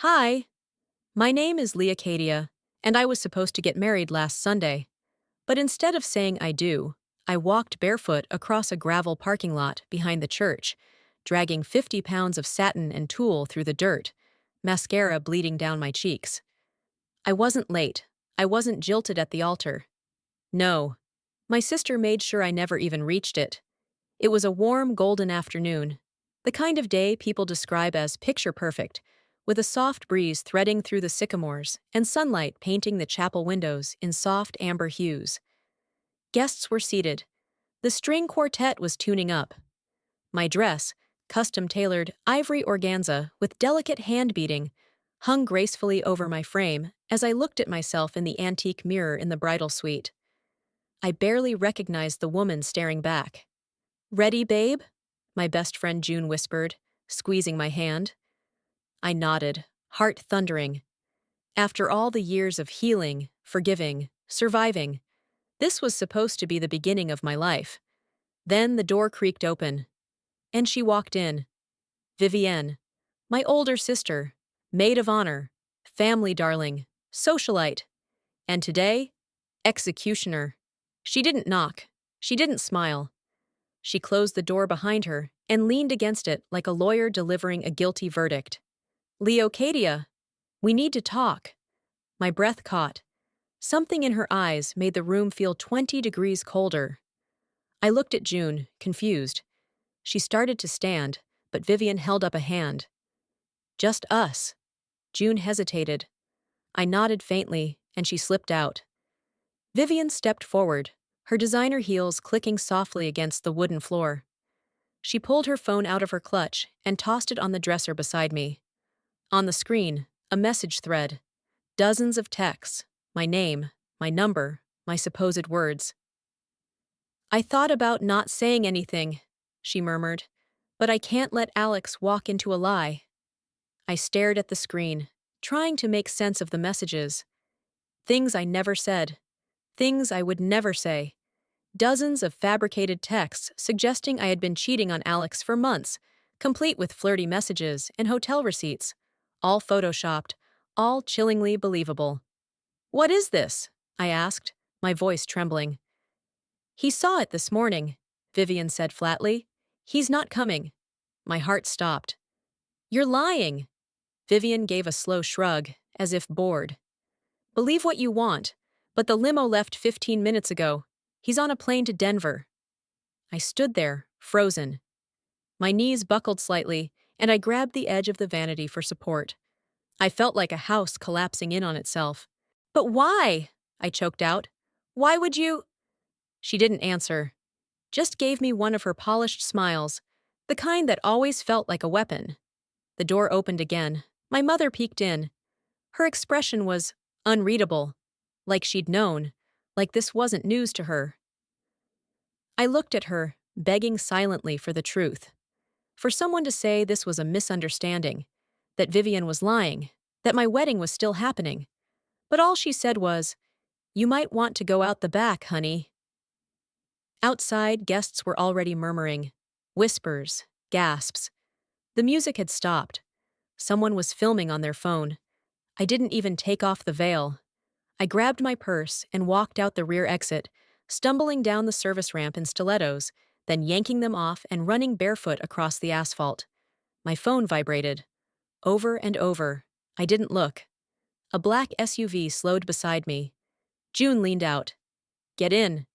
Hi, my name is Leocadia, and I was supposed to get married last Sunday. But instead of saying I do, I walked barefoot across a gravel parking lot behind the church, dragging 50 pounds of satin and tulle through the dirt, mascara bleeding down my cheeks. I wasn't late. I wasn't jilted at the altar. No. My sister made sure I never even reached it. It was a warm, golden afternoon, the kind of day people describe as picture perfect, with a soft breeze threading through the sycamores and sunlight painting the chapel windows in soft amber hues. Guests were seated. The string quartet was tuning up. My dress, custom-tailored ivory organza with delicate hand beading, hung gracefully over my frame as I looked at myself in the antique mirror in the bridal suite. I barely recognized the woman staring back. "Ready, babe?" my best friend June whispered, squeezing my hand. I nodded, heart thundering. After all the years of healing, forgiving, surviving, this was supposed to be the beginning of my life. Then the door creaked open, and she walked in. Vivienne, my older sister, maid of honor, family darling, socialite, and today, executioner. She didn't knock. She didn't smile. She closed the door behind her and leaned against it like a lawyer delivering a guilty verdict. "Leocadia, we need to talk." My breath caught. Something in her eyes made the room feel 20 degrees colder. I looked at June, confused. She started to stand, but Vivian held up a hand. "Just us." June hesitated. I nodded faintly, and she slipped out. Vivian stepped forward, her designer heels clicking softly against the wooden floor. She pulled her phone out of her clutch and tossed it on the dresser beside me. On the screen, a message thread. Dozens of texts, my name, my number, my supposed words. "I thought about not saying anything," she murmured, "but I can't let Alex walk into a lie." I stared at the screen, trying to make sense of the messages. Things I never said. Things I would never say. Dozens of fabricated texts suggesting I had been cheating on Alex for months, complete with flirty messages and hotel receipts. All photoshopped, all chillingly believable. "What is this?" I asked, my voice trembling. "He saw it this morning," Vivian said flatly. "He's not coming." My heart stopped. "You're lying." Vivian gave a slow shrug, as if bored. "Believe what you want, but the limo left 15 minutes ago. He's on a plane to Denver." I stood there, frozen. My knees buckled slightly, and I grabbed the edge of the vanity for support. I felt like a house collapsing in on itself. "But why?" I choked out. "Why would you—" She didn't answer, just gave me one of her polished smiles, the kind that always felt like a weapon. The door opened again. My mother peeked in. Her expression was unreadable, like she'd known, like this wasn't news to her. I looked at her, begging silently for the truth. For someone to say this was a misunderstanding, that Vivian was lying, that my wedding was still happening. But all she said was, "You might want to go out the back, honey." Outside, guests were already murmuring. Whispers, gasps. The music had stopped. Someone was filming on their phone. I didn't even take off the veil. I grabbed my purse and walked out the rear exit, stumbling down the service ramp in stilettos, then yanking them off and running barefoot across the asphalt. My phone vibrated. Over and over. I didn't look. A black SUV slowed beside me. June leaned out. "Get in."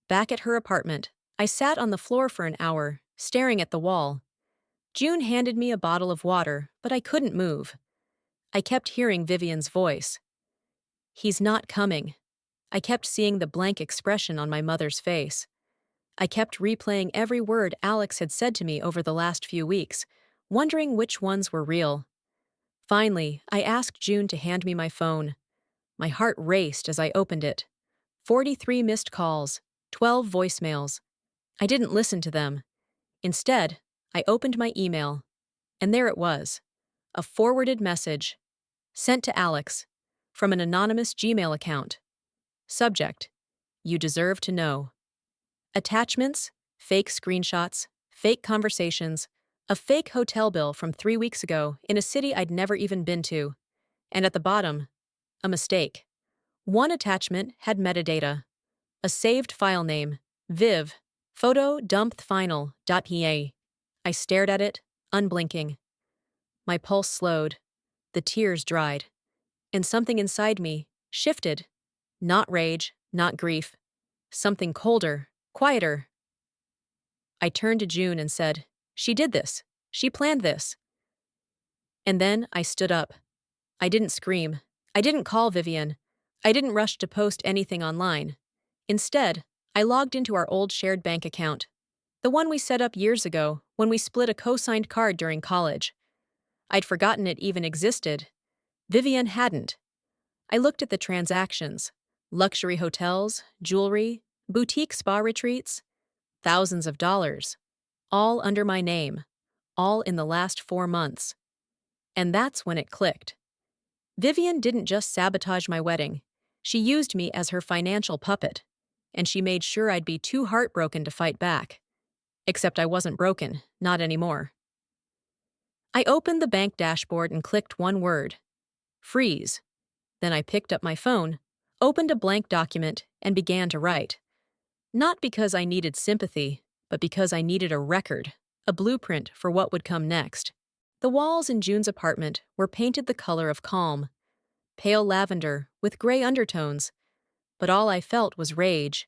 Back at her apartment, I sat on the floor for an hour, staring at the wall. June handed me a bottle of water, but I couldn't move. I kept hearing Vivian's voice. "He's not coming." I kept seeing the blank expression on my mother's face. I kept replaying every word Alex had said to me over the last few weeks, wondering which ones were real. Finally, I asked June to hand me my phone. My heart raced as I opened it. 43 missed calls, 12 voicemails. I didn't listen to them. Instead, I opened my email, and there it was, a forwarded message, sent to Alex, from an anonymous Gmail account. Subject: You deserve to know. Attachments: fake screenshots, fake conversations, A fake hotel bill from 3 weeks ago in a city I'd never even been to. And at the bottom, a mistake. One attachment had metadata. A saved file name, viv, photo.dumpedfinal.pa. I stared at it, unblinking. My pulse slowed. The tears dried. And something inside me shifted. Not rage, not grief. Something colder, quieter. I turned to June and said, "She did this. She planned this." And then I stood up. I didn't scream. I didn't call Vivian. I didn't rush to post anything online. Instead, I logged into our old shared bank account. The one we set up years ago when we split a co-signed card during college. I'd forgotten it even existed. Vivian hadn't. I looked at the transactions. Luxury hotels, jewelry, boutique spa retreats. Thousands of dollars. All under my name. All in the last 4 months. And that's when it clicked. Vivian didn't just sabotage my wedding. She used me as her financial puppet. And she made sure I'd be too heartbroken to fight back. Except I wasn't broken, not anymore. I opened the bank dashboard and clicked one word. Freeze. Then I picked up my phone, opened a blank document, and began to write. Not because I needed sympathy, but because I needed a record, a blueprint for what would come next. The walls in June's apartment were painted the color of calm, pale lavender with gray undertones, but all I felt was rage.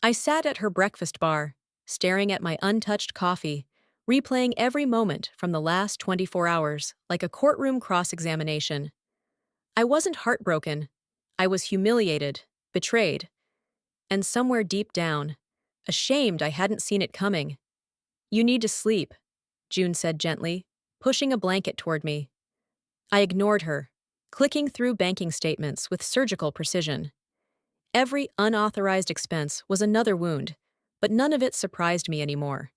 I sat at her breakfast bar, staring at my untouched coffee, replaying every moment from the last 24 hours like a courtroom cross-examination. I wasn't heartbroken. I was humiliated, betrayed, and somewhere deep down, ashamed I hadn't seen it coming. "You need to sleep," June said gently, pushing a blanket toward me. I ignored her, clicking through banking statements with surgical precision. Every unauthorized expense was another wound, but none of it surprised me anymore.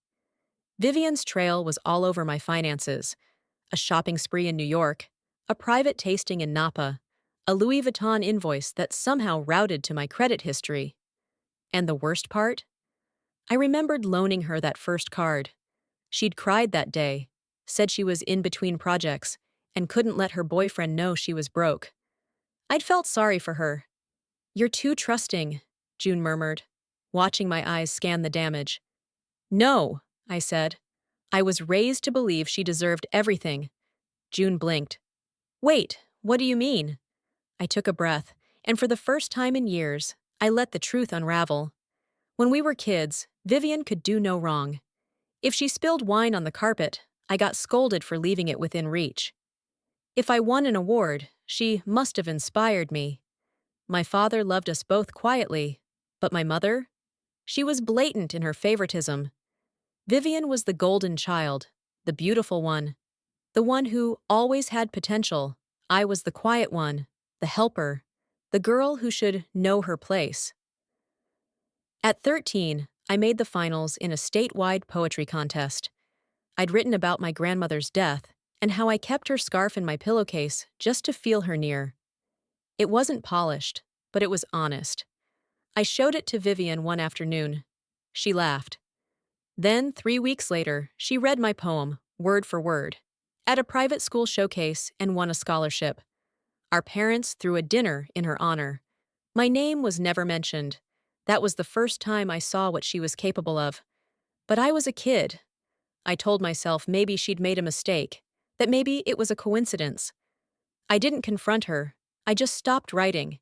Vivian's trail was all over my finances. A shopping spree in New York, a private tasting in Napa, a Louis Vuitton invoice that somehow routed to my credit history. And the worst part? I remembered loaning her that first card. She'd cried that day, said she was in between projects, and couldn't let her boyfriend know she was broke. I'd felt sorry for her. "You're too trusting," June murmured, watching my eyes scan the damage. "No," I said. I was raised to believe she deserved everything. June blinked. "Wait, what do you mean?" I took a breath, and for the first time in years, I let the truth unravel. When we were kids, Vivian could do no wrong. If she spilled wine on the carpet, I got scolded for leaving it within reach. If I won an award, she must have inspired me. My father loved us both quietly, but my mother? She was blatant in her favoritism. Vivian was the golden child, the beautiful one, the one who always had potential. I was the quiet one, the helper, the girl who should know her place. At 13, I made the finals in a statewide poetry contest. I'd written about my grandmother's death and how I kept her scarf in my pillowcase just to feel her near. It wasn't polished, but it was honest. I showed it to Vivian one afternoon. She laughed. Then, 3 weeks later, she read my poem, word for word, at a private school showcase and won a scholarship. Our parents threw a dinner in her honor. My name was never mentioned. That was the first time I saw what she was capable of. But I was a kid. I told myself maybe she'd made a mistake, that maybe it was a coincidence. I didn't confront her. I just stopped writing.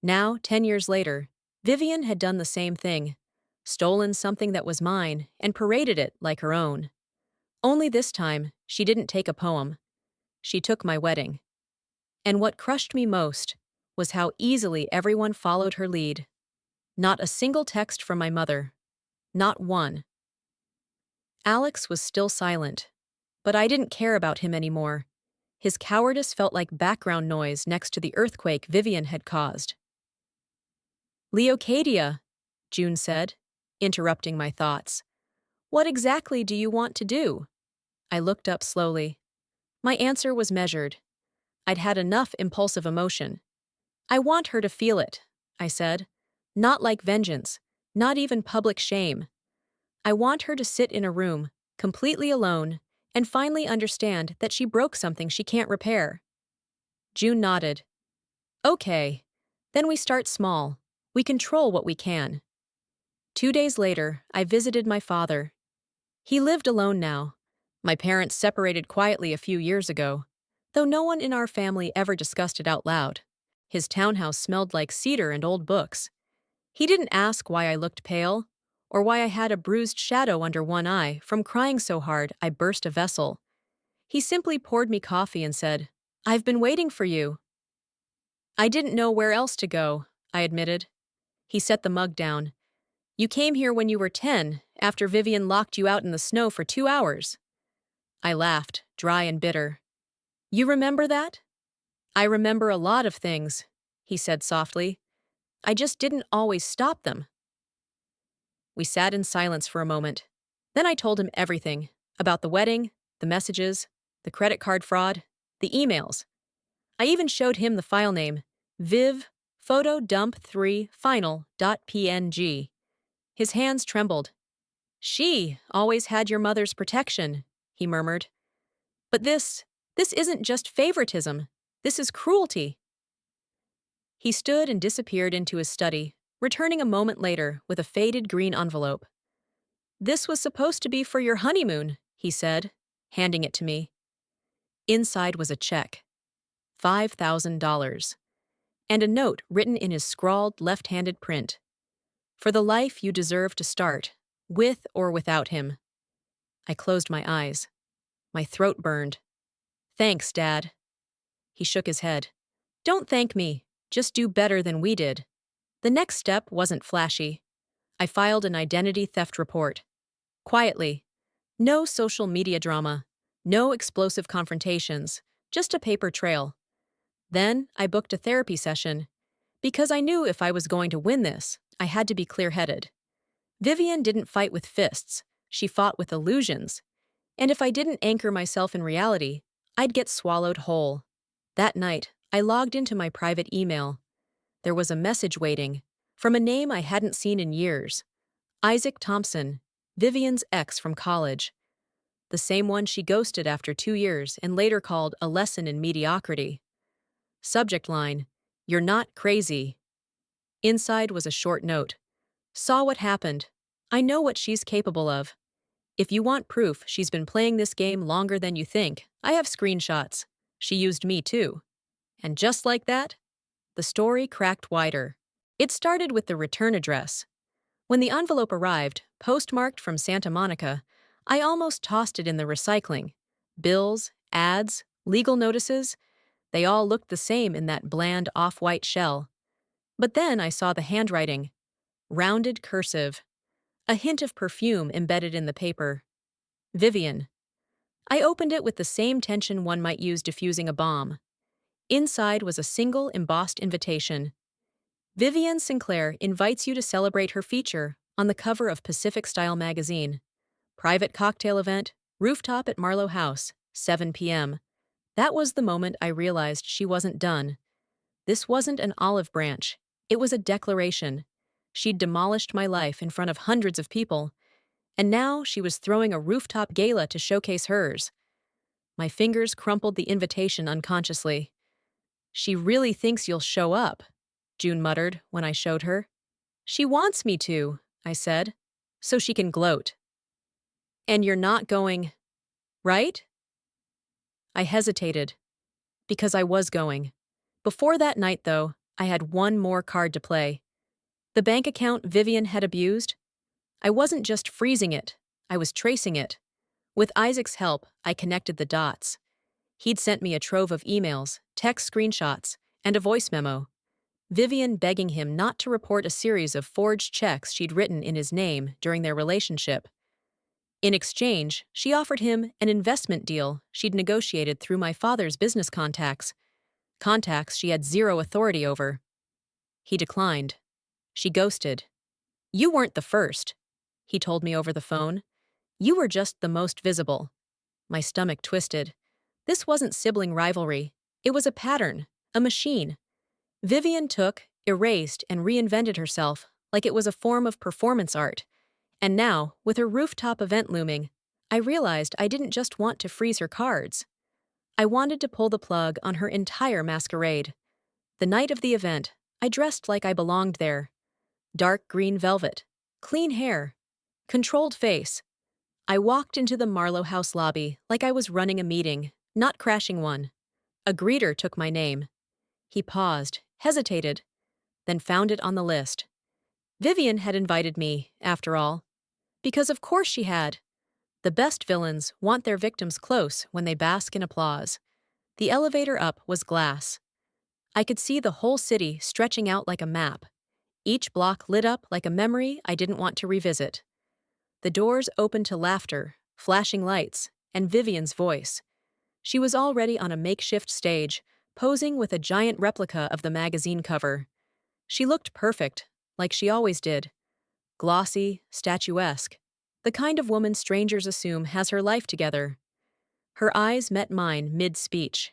Now, 10 years later, Vivian had done the same thing, stolen something that was mine and paraded it like her own. Only this time, she didn't take a poem. She took my wedding. And what crushed me most was how easily everyone followed her lead. Not a single text from my mother. Not one. Alex was still silent, but I didn't care about him anymore. His cowardice felt like background noise next to the earthquake Vivian had caused. "Leocadia," June said, interrupting my thoughts. "What exactly do you want to do?" I looked up slowly. My answer was measured. I'd had enough impulsive emotion. "I want her to feel it," I said. "Not like vengeance, not even public shame. I want her to sit in a room, completely alone, and finally understand that she broke something she can't repair. June nodded. Okay. Then we start small. We control what we can. 2 days later, I visited my father. He lived alone now. My parents separated quietly a few years ago, though no one in our family ever discussed it out loud. His townhouse smelled like cedar and old books. He didn't ask why I looked pale, or why I had a bruised shadow under one eye from crying so hard I burst a vessel. He simply poured me coffee and said, "I've been waiting for you." I didn't know where else to go, I admitted. He set the mug down. "You came here when you were 10, after Vivian locked you out in the snow for 2 hours." I laughed, dry and bitter. "You remember that?" "I remember a lot of things," he said softly. "I just didn't always stop them." We sat in silence for a moment. Then I told him everything about the wedding, the messages, the credit card fraud, the emails. I even showed him the file name, Viv photo dump 3 final.png. His hands trembled. "She always had your mother's protection," he murmured. "But this isn't just favoritism. This is cruelty." He stood and disappeared into his study, returning a moment later with a faded green envelope. "This was supposed to be for your honeymoon," he said, handing it to me. Inside was a check, $5,000, and a note written in his scrawled left-handed print. "For the life you deserve to start, with or without him." I closed my eyes. My throat burned. "Thanks, Dad." He shook his head. "Don't thank me. Just do better than we did." The next step wasn't flashy. I filed an identity theft report. Quietly. No social media drama. No explosive confrontations. Just a paper trail. Then I booked a therapy session. Because I knew if I was going to win this, I had to be clear-headed. Vivian didn't fight with fists. She fought with illusions. And if I didn't anchor myself in reality, I'd get swallowed whole. That night, I logged into my private email. There was a message waiting, from a name I hadn't seen in years. Isaac Thompson, Vivian's ex from college. The same one she ghosted after 2 years and later called a lesson in mediocrity. Subject line, "You're not crazy." Inside was a short note. "Saw what happened. I know what she's capable of. If you want proof she's been playing this game longer than you think, I have screenshots. She used me too." And just like that, the story cracked wider. It started with the return address. When the envelope arrived, postmarked from Santa Monica, I almost tossed it in the recycling. Bills, ads, legal notices, they all looked the same in that bland off-white shell. But then I saw the handwriting. Rounded cursive. A hint of perfume embedded in the paper. Vivian. I opened it with the same tension one might use diffusing a bomb. Inside was a single embossed invitation. Vivian Sinclair invites you to celebrate her feature on the cover of Pacific Style magazine. Private cocktail event, rooftop at Marlowe House, 7 p.m. That was the moment I realized she wasn't done. This wasn't an olive branch. It was a declaration. She'd demolished my life in front of hundreds of people, and now she was throwing a rooftop gala to showcase hers. My fingers crumpled the invitation unconsciously. "She really thinks you'll show up," June muttered when I showed her. "She wants me to," I said, "so she can gloat." "And you're not going, right?" I hesitated, because I was going. Before that night, though, I had one more card to play. The bank account Vivian had abused. I wasn't just freezing it, I was tracing it. With Isaac's help, I connected the dots. He'd sent me a trove of emails, text screenshots, and a voice memo. Vivian begging him not to report a series of forged checks she'd written in his name during their relationship. In exchange, she offered him an investment deal she'd negotiated through my father's business contacts she had zero authority over. He declined. She ghosted. "You weren't the first," he told me over the phone. "You were just the most visible." My stomach twisted. This wasn't sibling rivalry. It was a pattern, a machine. Vivian took, erased, and reinvented herself like it was a form of performance art. And now, with her rooftop event looming, I realized I didn't just want to freeze her cards. I wanted to pull the plug on her entire masquerade. The night of the event, I dressed like I belonged there. Dark green velvet, clean hair, controlled face. I walked into the Marlowe House lobby like I was running a meeting, not crashing one. A greeter took my name. He paused, hesitated, then found it on the list. Vivian had invited me, after all. Because of course she had. The best villains want their victims close when they bask in applause. The elevator up was glass. I could see the whole city stretching out like a map, each block lit up like a memory I didn't want to revisit. The doors opened to laughter, flashing lights, and Vivian's voice. She was already on a makeshift stage, posing with a giant replica of the magazine cover. She looked perfect, like she always did. Glossy, statuesque. The kind of woman strangers assume has her life together. Her eyes met mine mid-speech.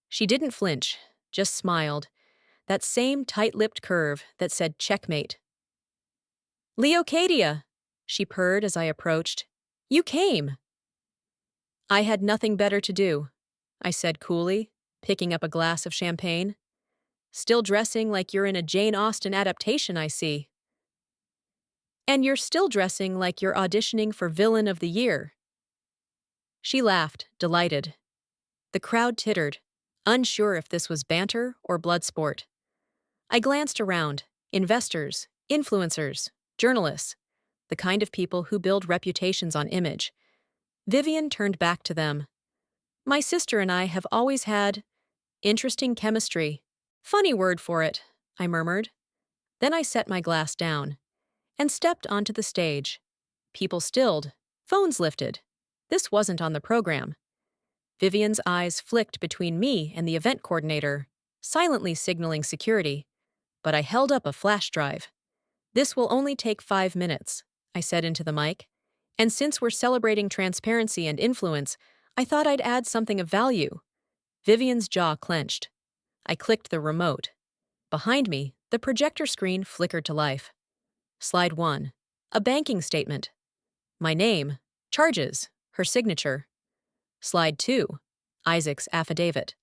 She didn't flinch, just smiled. That same tight-lipped curve that said checkmate. "Leocadia," she purred as I approached. "You came." "I had nothing better to do," I said coolly, picking up a glass of champagne. "Still dressing like you're in a Jane Austen adaptation, I see." "And you're still dressing like you're auditioning for Villain of the Year." She laughed, delighted. The crowd tittered, unsure if this was banter or blood sport. I glanced around. Investors, influencers, journalists, the kind of people who build reputations on image. Vivian turned back to them. "My sister and I have always had interesting chemistry." "Funny word for it," I murmured. Then I set my glass down and stepped onto the stage. People stilled, phones lifted. This wasn't on the program. Vivian's eyes flicked between me and the event coordinator, silently signaling security. But I held up a flash drive. "This will only take 5 minutes," I said into the mic. "And since we're celebrating transparency and influence, I thought I'd add something of value." Vivian's jaw clenched. I clicked the remote. Behind me, the projector screen flickered to life. Slide 1. A banking statement. My name, charges, her signature. Slide 2. Isaac's affidavit.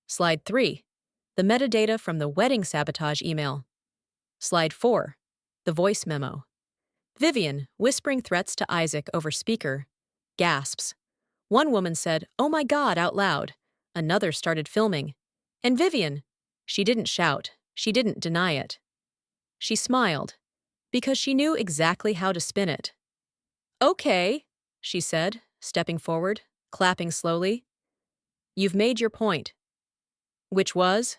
Slide 3. The metadata from the wedding sabotage email. Slide 4. The voice memo. Vivian, whispering threats to Isaac over speaker. Gasps. One woman said, "Oh my God," out loud. Another started filming. And Vivian, she didn't shout. She didn't deny it. She smiled, because she knew exactly how to spin it. "Okay," she said, stepping forward, clapping slowly. "You've made your point." Which was?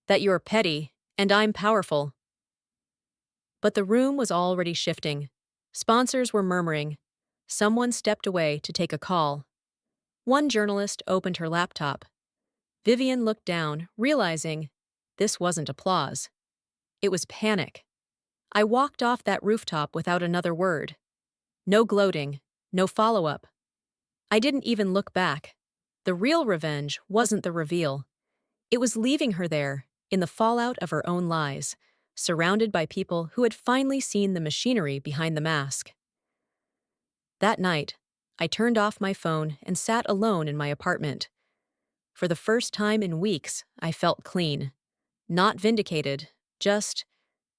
That you're petty, and I'm powerful. But the room was already shifting. Sponsors were murmuring. Someone stepped away to take a call. One journalist opened her laptop. Vivian looked down, realizing this wasn't applause. It was panic. I walked off that rooftop without another word. No gloating, no follow-up. I didn't even look back. The real revenge wasn't the reveal. It was leaving her there, in the fallout of her own lies, surrounded by people who had finally seen the machinery behind the mask. That night, I turned off my phone and sat alone in my apartment. For the first time in weeks, I felt clean. Not vindicated, just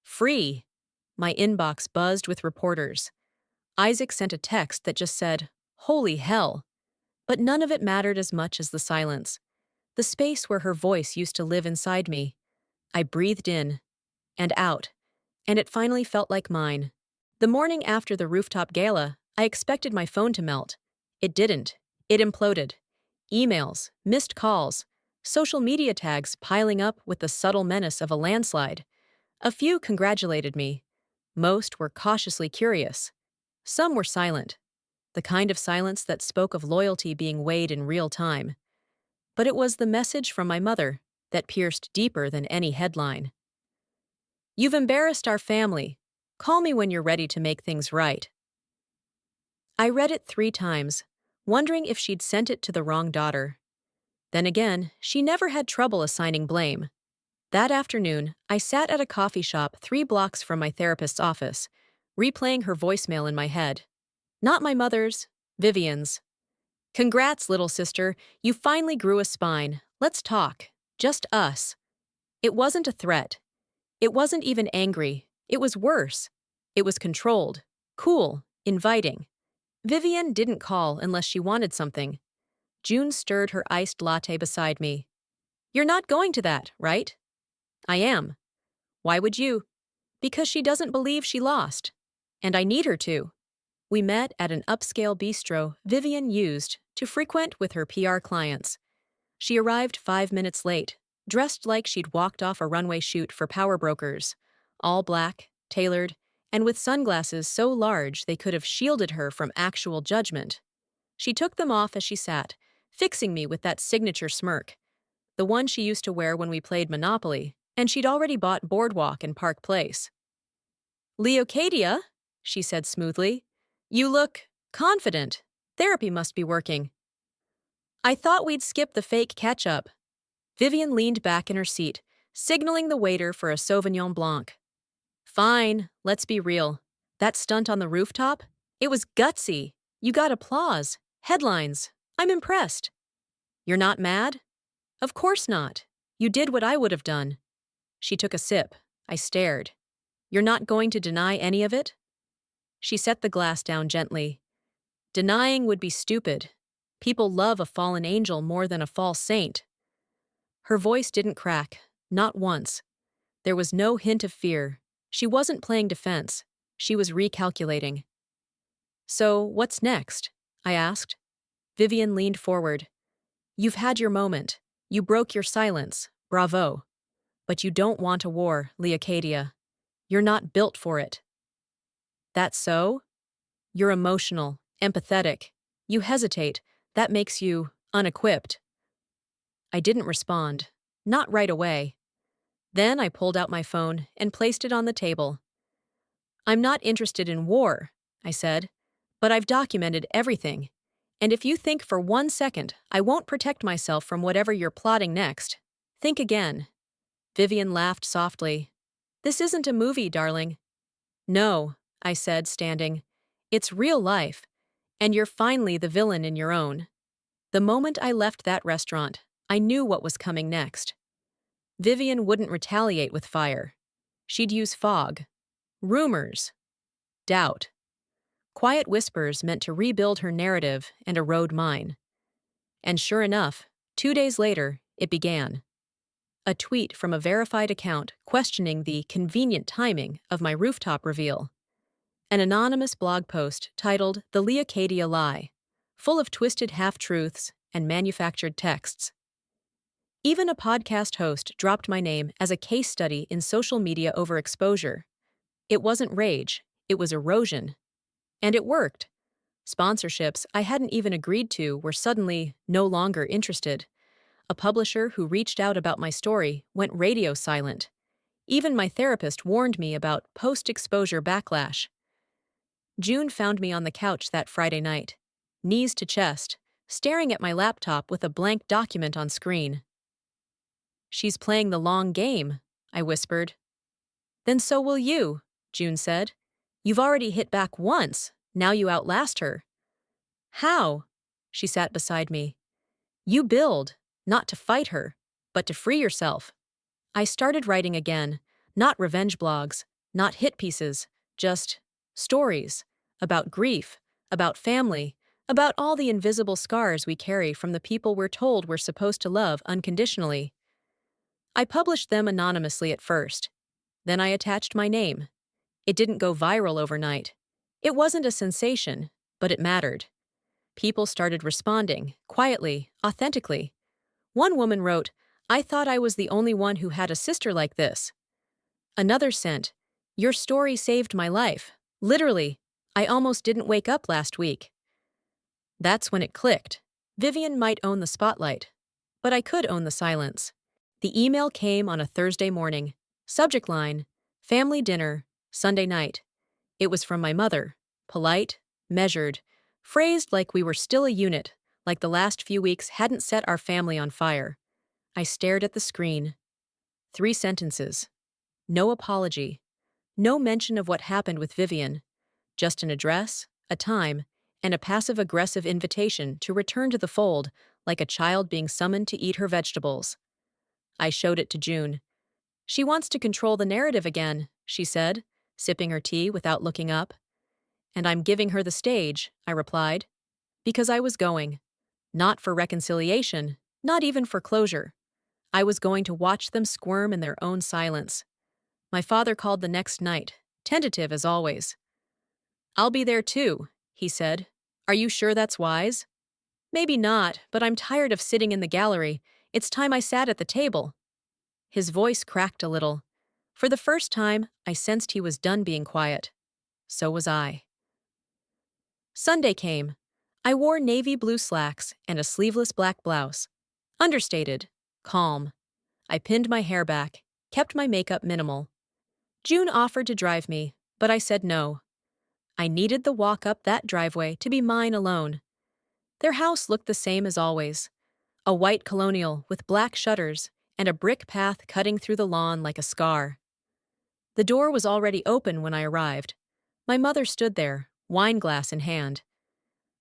free. My inbox buzzed with reporters. Isaac sent a text that just said, "Holy hell." But none of it mattered as much as the silence. The space where her voice used to live inside me. I breathed in and out, and it finally felt like mine. The morning after the rooftop gala, I expected my phone to melt. It didn't. It imploded. Emails, missed calls, social media tags piling up with the subtle menace of a landslide. A few congratulated me. Most were cautiously curious. Some were silent, the kind of silence that spoke of loyalty being weighed in real time. But it was the message from my mother that pierced deeper than any headline. "You've embarrassed our family. Call me when you're ready to make things right." I read it 3 times, wondering if she'd sent it to the wrong daughter. Then again, she never had trouble assigning blame. That afternoon, I sat at a coffee shop 3 blocks from my therapist's office, replaying her voicemail in my head. Not my mother's, Vivian's. Congrats, little sister. You finally grew a spine. Let's talk. Just us. It wasn't a threat. It wasn't even angry. It was worse. It was controlled, cool, inviting. Vivian didn't call unless she wanted something. June stirred her iced latte beside me. You're not going to that, right? I am. Why would you? Because she doesn't believe she lost. And I need her to. We met at an upscale bistro Vivian used to frequent with her PR clients. She arrived 5 minutes late, dressed like she'd walked off a runway shoot for power brokers, all black, tailored, and with sunglasses so large they could have shielded her from actual judgment. She took them off as she sat, fixing me with that signature smirk, the one she used to wear when we played Monopoly, and she'd already bought Boardwalk and Park Place. Leocadia, she said smoothly, you look confident. Therapy must be working. I thought we'd skip the fake catch-up. Vivian leaned back in her seat, signaling the waiter for a Sauvignon Blanc. Fine, let's be real. That stunt on the rooftop? It was gutsy. You got applause, headlines. I'm impressed. You're not mad? Of course not. You did what I would have done. She took a sip. I stared. You're not going to deny any of it? She set the glass down gently. Denying would be stupid. People love a fallen angel more than a false saint. Her voice didn't crack, not once. There was no hint of fear. She wasn't playing defense. She was recalculating. So, what's next? I asked. Vivian leaned forward. You've had your moment. You broke your silence. Bravo. But you don't want a war, Leocadia. You're not built for it. That's so? You're emotional, empathetic. You hesitate. That makes you unequipped. I didn't respond. Not right away. Then I pulled out my phone and placed it on the table. I'm not interested in war, I said, but I've documented everything. And if you think for 1 second I won't protect myself from whatever you're plotting next, think again. Vivian laughed softly. This isn't a movie, darling. No, I said, standing. It's real life, and you're finally the villain in your own. The moment I left that restaurant, I knew what was coming next. Vivian wouldn't retaliate with fire. She'd use fog, rumors, doubt. Quiet whispers meant to rebuild her narrative and erode mine. And sure enough, 2 days later, it began. A tweet from a verified account questioning the convenient timing of my rooftop reveal. An anonymous blog post titled The Leocadia Lie, full of twisted half-truths and manufactured texts. Even a podcast host dropped my name as a case study in social media overexposure. It wasn't rage, it was erosion. And it worked. Sponsorships I hadn't even agreed to were suddenly no longer interested. A publisher who reached out about my story went radio silent. Even my therapist warned me about post-exposure backlash. June found me on the couch that Friday night, knees to chest, staring at my laptop with a blank document on screen. She's playing the long game, I whispered. Then so will you, June said. You've already hit back once, now you outlast her. How? She sat beside me. You build, not to fight her, but to free yourself. I started writing again, not revenge blogs, not hit pieces, just stories about grief, about family, about all the invisible scars we carry from the people we're told we're supposed to love unconditionally. I published them anonymously at first. Then I attached my name. It didn't go viral overnight. It wasn't a sensation, but it mattered. People started responding, quietly, authentically. One woman wrote, I thought I was the only one who had a sister like this. Another sent, your story saved my life. Literally, I almost didn't wake up last week. That's when it clicked. Vivian might own the spotlight, but I could own the silence. The email came on a Thursday morning. Subject line, family dinner, Sunday night. It was from my mother, polite, measured, phrased like we were still a unit, like the last few weeks hadn't set our family on fire. I stared at the screen. 3 sentences. No apology. No mention of what happened with Vivian. Just an address, a time, and a passive-aggressive invitation to return to the fold, like a child being summoned to eat her vegetables. I showed it to June. She wants to control the narrative again, she said, sipping her tea without looking up. And I'm giving her the stage, I replied. Because I was going. Not for reconciliation, not even for closure. I was going to watch them squirm in their own silence. My father called the next night, tentative as always. I'll be there too, he said. Are you sure that's wise? Maybe not, but I'm tired of sitting in the gallery. It's time I sat at the table. His voice cracked a little. For the first time, I sensed he was done being quiet. So was I. Sunday came. I wore navy blue slacks and a sleeveless black blouse. Understated. Calm. I pinned my hair back, kept my makeup minimal. June offered to drive me, but I said no. I needed the walk up that driveway to be mine alone. Their house looked the same as always. A white colonial with black shutters and a brick path cutting through the lawn like a scar. The door was already open when I arrived. My mother stood there, wine glass in hand.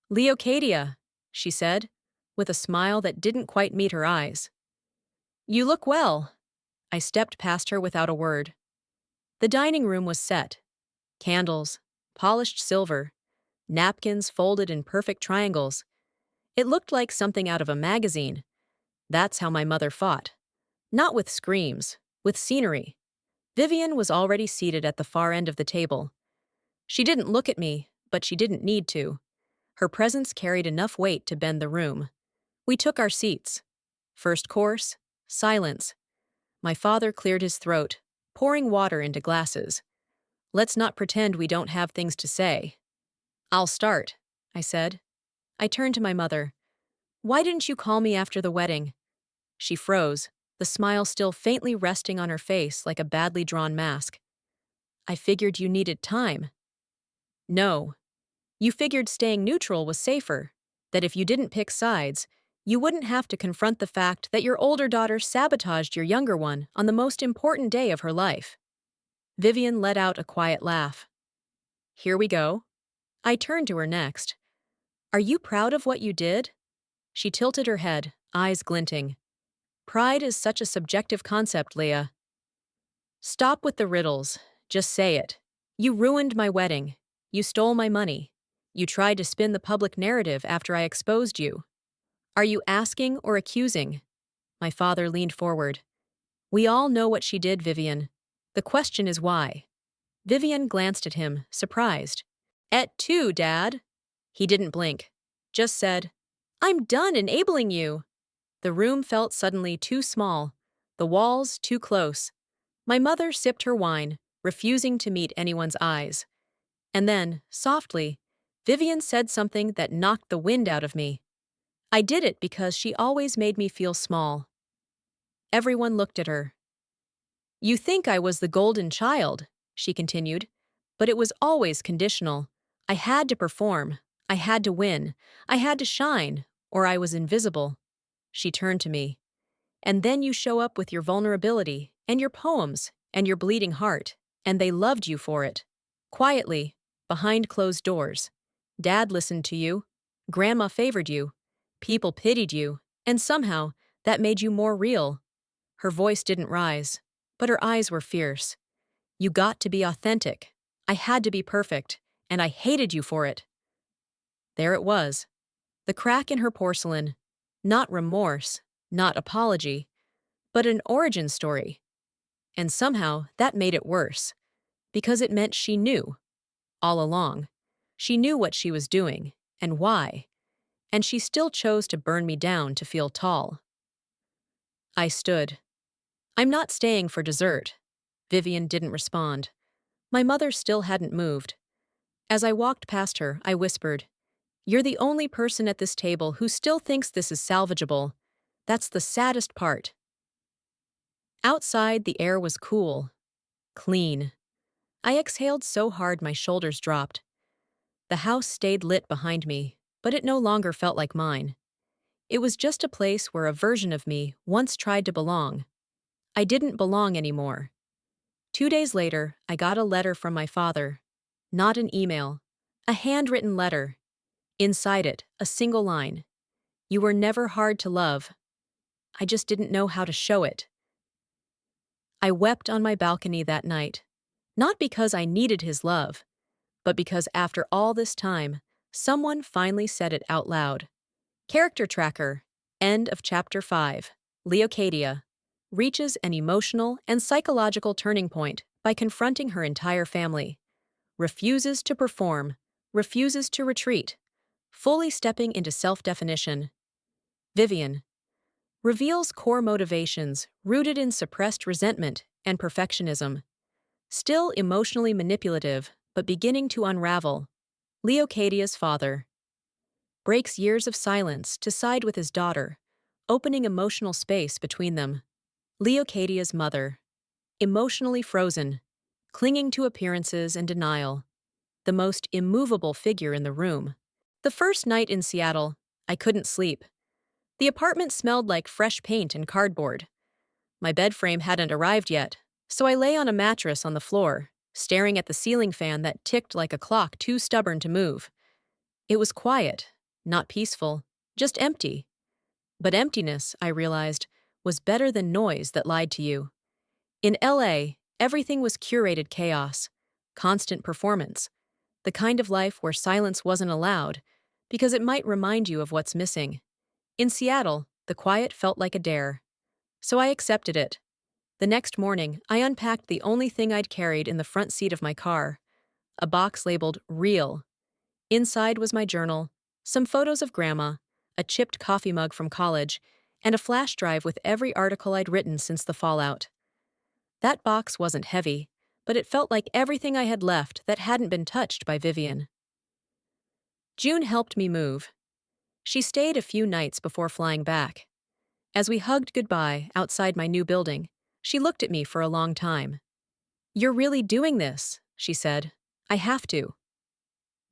"Leocadia," she said, with a smile that didn't quite meet her eyes. "You look well." I stepped past her without a word. The dining room was set. Candles, polished silver, napkins folded in perfect triangles. It looked like something out of a magazine. That's how my mother fought. Not with screams, with scenery. Vivian was already seated at the far end of the table. She didn't look at me, but she didn't need to. Her presence carried enough weight to bend the room. We took our seats. First course, silence. My father cleared his throat, pouring water into glasses. Let's not pretend we don't have things to say. I'll start, I said. I turned to my mother. Why didn't you call me after the wedding? She froze, the smile still faintly resting on her face like a badly drawn mask. I figured you needed time. No. You figured staying neutral was safer, that if you didn't pick sides, you wouldn't have to confront the fact that your older daughter sabotaged your younger one on the most important day of her life. Vivian let out a quiet laugh. Here we go. I turned to her next. Are you proud of what you did? She tilted her head, eyes glinting. Pride is such a subjective concept, Leah. Stop with the riddles. Just say it. You ruined my wedding. You stole my money. You tried to spin the public narrative after I exposed you. Are you asking or accusing? My father leaned forward. We all know what she did, Vivian. The question is why. Vivian glanced at him, surprised. Et tu, Dad? He didn't blink. Just said, I'm done enabling you. The room felt suddenly too small, the walls too close. My mother sipped her wine, refusing to meet anyone's eyes. And then, softly, Vivian said something that knocked the wind out of me. I did it because she always made me feel small. Everyone looked at her. You think I was the golden child, she continued, but it was always conditional. I had to perform. I had to win. I had to shine, or I was invisible. She turned to me. And then you show up with your vulnerability, and your poems, and your bleeding heart, and they loved you for it. Quietly, behind closed doors. Dad listened to you. Grandma favored you. People pitied you, and somehow, that made you more real. Her voice didn't rise, but her eyes were fierce. You got to be authentic. I had to be perfect, and I hated you for it. There it was. The crack in her porcelain. Not remorse, not apology, but an origin story. And somehow that made it worse, because it meant she knew, all along. She knew what she was doing, and why, and she still chose to burn me down to feel tall. I stood. I'm not staying for dessert. Vivian didn't respond. My mother still hadn't moved. As I walked past her, I whispered, You're the only person at this table who still thinks this is salvageable. That's the saddest part. Outside, the air was cool, clean. I exhaled so hard my shoulders dropped. The house stayed lit behind me, but it no longer felt like mine. It was just a place where a version of me once tried to belong. I didn't belong anymore. 2 days later, I got a letter from my father. Not an email. A handwritten letter. Inside it, a single line. You were never hard to love. I just didn't know how to show it. I wept on my balcony that night. Not because I needed his love, but because after all this time, someone finally said it out loud. Character Tracker. End of Chapter 5. Leocadia reaches an emotional and psychological turning point by confronting her entire family. Refuses to perform, refuses to retreat, fully stepping into self-definition. Vivian reveals core motivations rooted in suppressed resentment and perfectionism. Still emotionally manipulative, but beginning to unravel. Leocadia's father breaks years of silence to side with his daughter, opening emotional space between them. Leocadia's mother emotionally frozen, clinging to appearances and denial, the most immovable figure in the room. The first night in Seattle, I couldn't sleep. The apartment smelled like fresh paint and cardboard. My bed frame hadn't arrived yet, so I lay on a mattress on the floor, staring at the ceiling fan that ticked like a clock too stubborn to move. It was quiet, not peaceful, just empty. But emptiness, I realized, was better than noise that lied to you. In LA, everything was curated chaos, constant performance, the kind of life where silence wasn't allowed, because it might remind you of what's missing. In Seattle, the quiet felt like a dare. So I accepted it. The next morning, I unpacked the only thing I'd carried in the front seat of my car, a box labeled Real. Inside was my journal, some photos of Grandma, a chipped coffee mug from college, and a flash drive with every article I'd written since the fallout. That box wasn't heavy, but it felt like everything I had left that hadn't been touched by Vivian. June helped me move. She stayed a few nights before flying back. As we hugged goodbye outside my new building, she looked at me for a long time. "You're really doing this," she said. "I have to."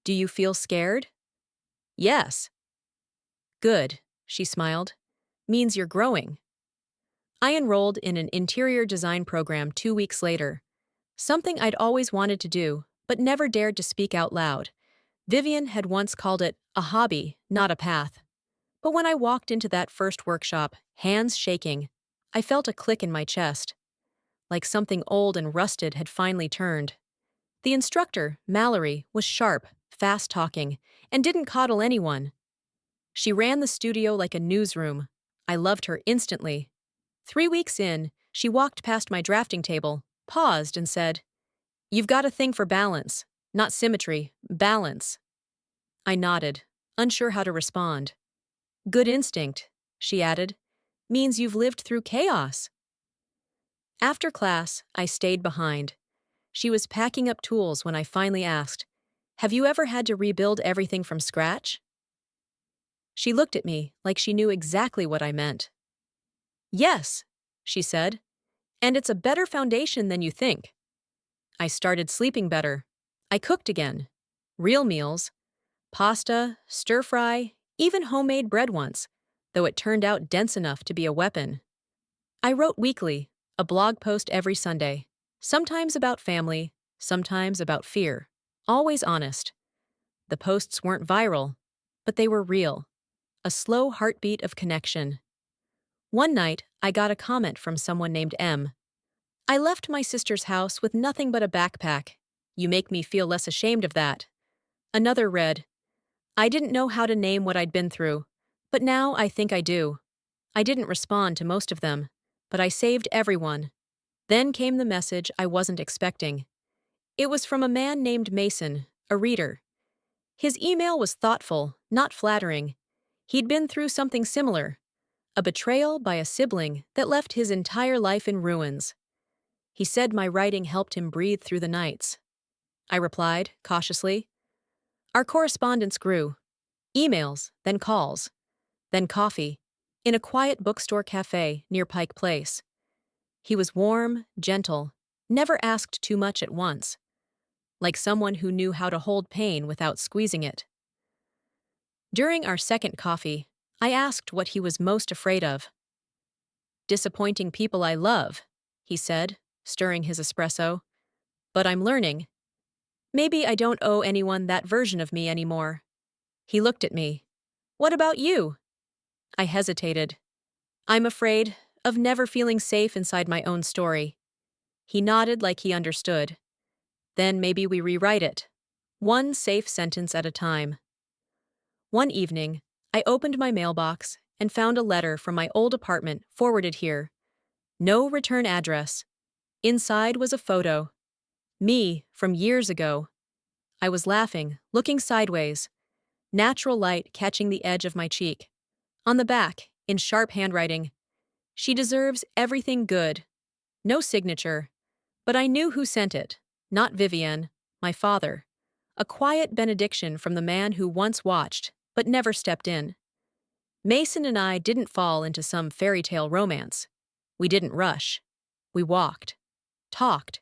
"Do you feel scared?" "Yes." "Good," she smiled. "Means you're growing." I enrolled in an interior design program 2 weeks later. Something I'd always wanted to do, but never dared to speak out loud. Vivian had once called it a hobby, not a path. But when I walked into that first workshop, hands shaking, I felt a click in my chest, like something old and rusted had finally turned. The instructor, Mallory, was sharp, fast-talking, and didn't coddle anyone. She ran the studio like a newsroom. I loved her instantly. 3 weeks in, she walked past my drafting table, paused, and said, "You've got a thing for balance. Not symmetry, balance." I nodded, unsure how to respond. "Good instinct," she added. "Means you've lived through chaos." After class, I stayed behind. She was packing up tools when I finally asked, "Have you ever had to rebuild everything from scratch?" She looked at me like she knew exactly what I meant. "Yes," she said, "and it's a better foundation than you think." I started sleeping better. I cooked again. Real meals. Pasta, stir-fry, even homemade bread once, though it turned out dense enough to be a weapon. I wrote weekly, a blog post every Sunday, sometimes about family, sometimes about fear, always honest. The posts weren't viral, but they were real, a slow heartbeat of connection. One night, I got a comment from someone named M. "I left my sister's house with nothing but a backpack. You make me feel less ashamed of that." Another read, "I didn't know how to name what I'd been through, but now I think I do." I didn't respond to most of them, but I saved everyone. Then came the message I wasn't expecting. It was from a man named Mason, a reader. His email was thoughtful, not flattering. He'd been through something similar, a betrayal by a sibling that left his entire life in ruins. He said my writing helped him breathe through the nights. I replied, cautiously. Our correspondence grew. Emails, then calls, then coffee, in a quiet bookstore cafe near Pike Place. He was warm, gentle, never asked too much at once, like someone who knew how to hold pain without squeezing it. During our second coffee, I asked what he was most afraid of. "Disappointing people I love," he said, stirring his espresso. "But I'm learning. Maybe I don't owe anyone that version of me anymore." He looked at me. What about you? I hesitated. I'm afraid of never feeling safe inside my own story. He nodded like he understood. Then maybe we rewrite it. One safe sentence at a time. One evening, I opened my mailbox and found a letter from my old apartment forwarded here. No return address. Inside was a photo. Me, from years ago. I was laughing, looking sideways. Natural light catching the edge of my cheek. On the back, in sharp handwriting, she deserves everything good. No signature. But I knew who sent it. Not Vivienne, my father. A quiet benediction from the man who once watched, but never stepped in. Mason and I didn't fall into some fairy tale romance. We didn't rush. We walked. Talked.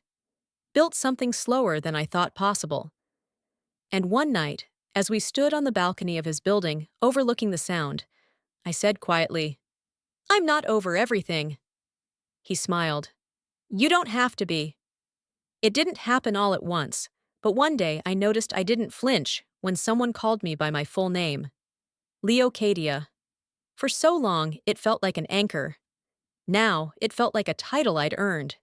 Built something slower than I thought possible. And one night, as we stood on the balcony of his building, overlooking the sound, I said quietly, I'm not over everything. He smiled. You don't have to be. It didn't happen all at once, but one day I noticed I didn't flinch when someone called me by my full name. Leocadia. For so long, it felt like an anchor. Now, it felt like a title I'd earned.